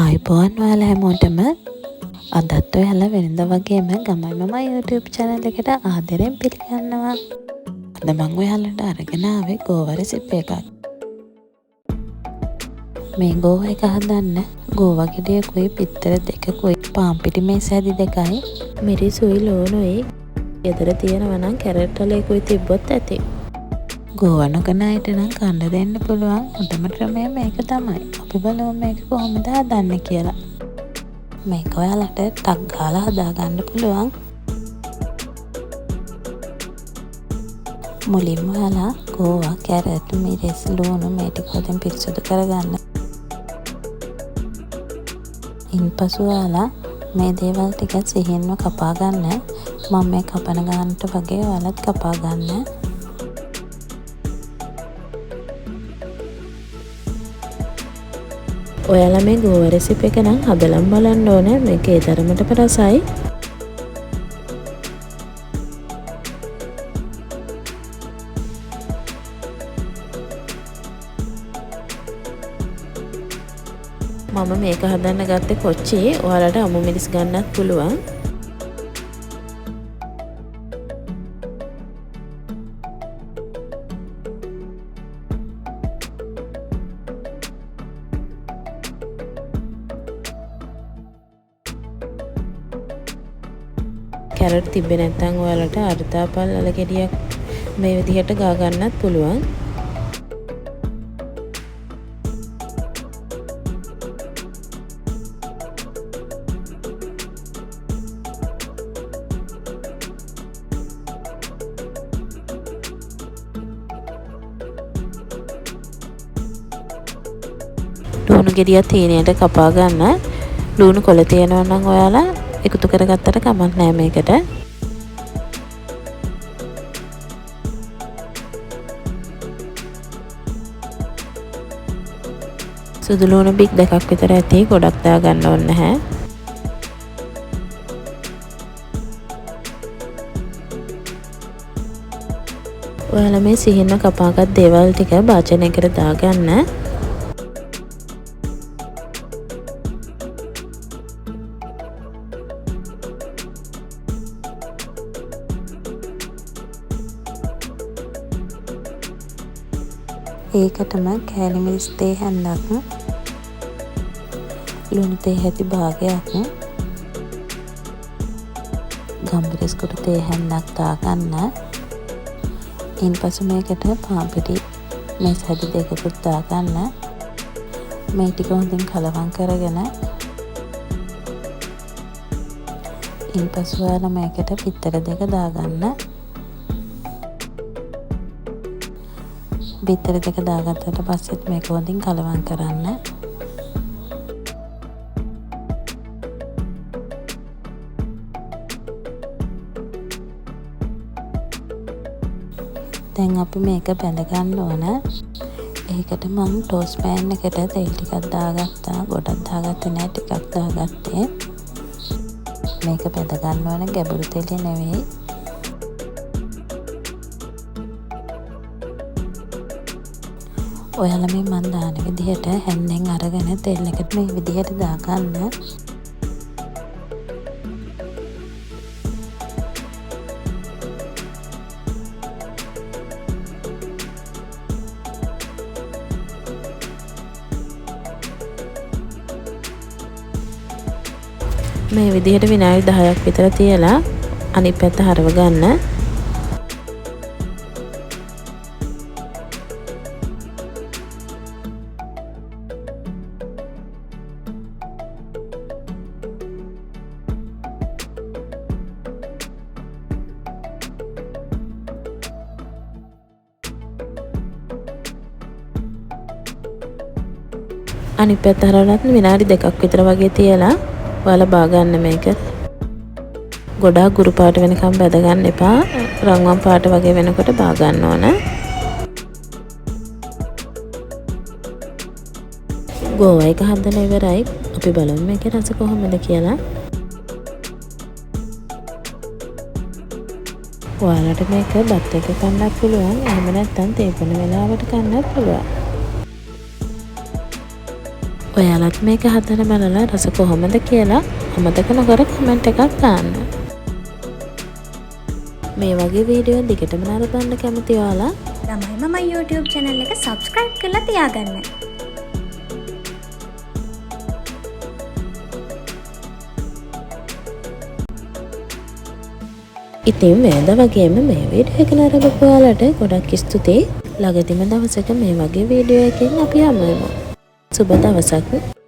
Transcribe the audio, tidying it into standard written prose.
ආයිබෝන් ඔයාලා හැමෝටම අදත් ඔයාලා වෙනදා වගේම ගමයි මම YouTube channel එකට ආදරෙන් පිළිගන්නවා. අද මම ඔයාලට අරගෙන ආවේ ගෝවා රෙසිපි එකක්. මේ ගෝවා එක හදන්න ගෝවා ගෙඩියකුයි පිත්තර දෙකකුයි පාන් පිටි මේසැදි දෙකයි මිරිසුයි ලෝණුයි ගෙදර තියෙනවා නම් කැරට් වලකුයි තිබ්බොත් ඇති. ගෝවා නොකන අයට නම් කන්න දෙන්න පුළුවන් හොඳම ක්‍රමය මේක තමයි. අපි බලමු මේක කොහොමද හදන්නේ කියලා. මේක ඔයාලට ටක් ගාලා හදාගන්න පුළුවන්. මුලින්ම ඔයාලා ගෝවා, කැරට්, මිරිස්, ලුණු මේ ටික හොඳින් පිරිසිදු කරගන්න. ඉන්පසු ඔයාලා මේ දේවල් ටික සිහින්ව කපා ගන්න. මම මේ කපන ගන්නට වගේ ඔයාලත් කපා ගන්න. ඔයාලා මේ ගෝවා රෙසිපි එක නම් හදලම බලන්න ඕනේ. මේක ඒ තරමටම රසයි. මම මේක හදන්න ගත්තේ කොච්චි. ඔයාලට අමු මිරිස් ගන්නත් පුළුවන්. කැරට් තිබ්බේ නැත්නම් ඔයාලට අර්ධාපල් අල ගෙඩියක් මේ විදිහට ගා ගන්නත් පුළුවන්. ලුණු ගෙඩිය තීනයට කපා ගන්න. ලුණු කොළ තියෙනවා නම් ඔයාලා එකතු කරගත්තට කමක් නැහැ මේකට. සුදු ලුණු බික් දෙකක් විතර ඇති. ගොඩක් දා ගන්න ඕනේ නැහැ. ඔයාලා මේ සිහින්ව කපාගත් දේවල් ටික භාජනයකට දාගන්න. ඒකටම කෑලි මිරිස් තේ හැන්දක්, ලුණු තේ හැටි භාගයක්, ගම්බිරිස් කුඩු තේ හැන්දක් දාගන්න. ඉන්පසු මේකට පාන් පිටි මේසැදි දෙකකුත් දාගන්න. මේ ටික හොඳින් කලවම් කරගෙන ඉන්පසු ඔයාලා මේකට පිත්තර දෙක දාගන්න. බිත්තර දෙක දාගත්තට පස්සෙත් මේක හොඳින් කලවම් කරන්න. දැන් අපි මේක බැඳ ගන්න ඕන. ඒකට මම ටෝස් පෑන් එකට තෙල් ටිකක් දාගත්තා. ගොඩක් දාගත්තේ නැහැ, ටිකක් දාගත්තේ. මේක බැඳ ගන්න ඕන, ගැඹුරු තෙලේ නෙවෙයි. ඔයාලා මේ මන් දාන විදිහට හැන්නෙන් අරගෙන තෙල් එකට මේ විදිහට දාගන්න. මේ විදිහට විනාඩි 10ක් විතර තියලා අනිත් පැත්ත හරව ගන්න. අනිත් පැත්ත හරවලත් විනාඩි 2ක් විතර වගේ තියලා ඔයාලා බා ගන්න මේක. ගොඩාක් ගුරු පාට වෙනකම් බැද ගන්න එපා. රන්වන් පාට වගේ වෙනකොට බා ගන්න ඕන. ගෝවා එක හදලා ඉවරයි. අපි බලමු මේකේ රස කොහොමද කියලා. ඔයාලට මේක බත් එක කන්නත් පුළුවන්. එහෙම නැත්නම් තේ බොන වෙලාවට කන්නත් පුළුවන්. ඔයාලත් මේක හදලා බලලා රස කොහොමද කියලා අමතක නොකර කමෙන්ට් එකක් දාන්න. මේ වගේ වීඩියෝ දිගටම නරඹන්න කැමති ඔයාලා ළමයි මම YouTube channel එක subscribe කරලා තියාගන්න. ඉතින් මේද වගේම මේ වීඩියෝ එක නරඹපු ඔයාලට ගොඩක් ස්තුතියි. ළඟදිම දවසක මේ වගේ වීඩියෝ එකකින් අපි හමු වෙමු. සුබ දවසක්.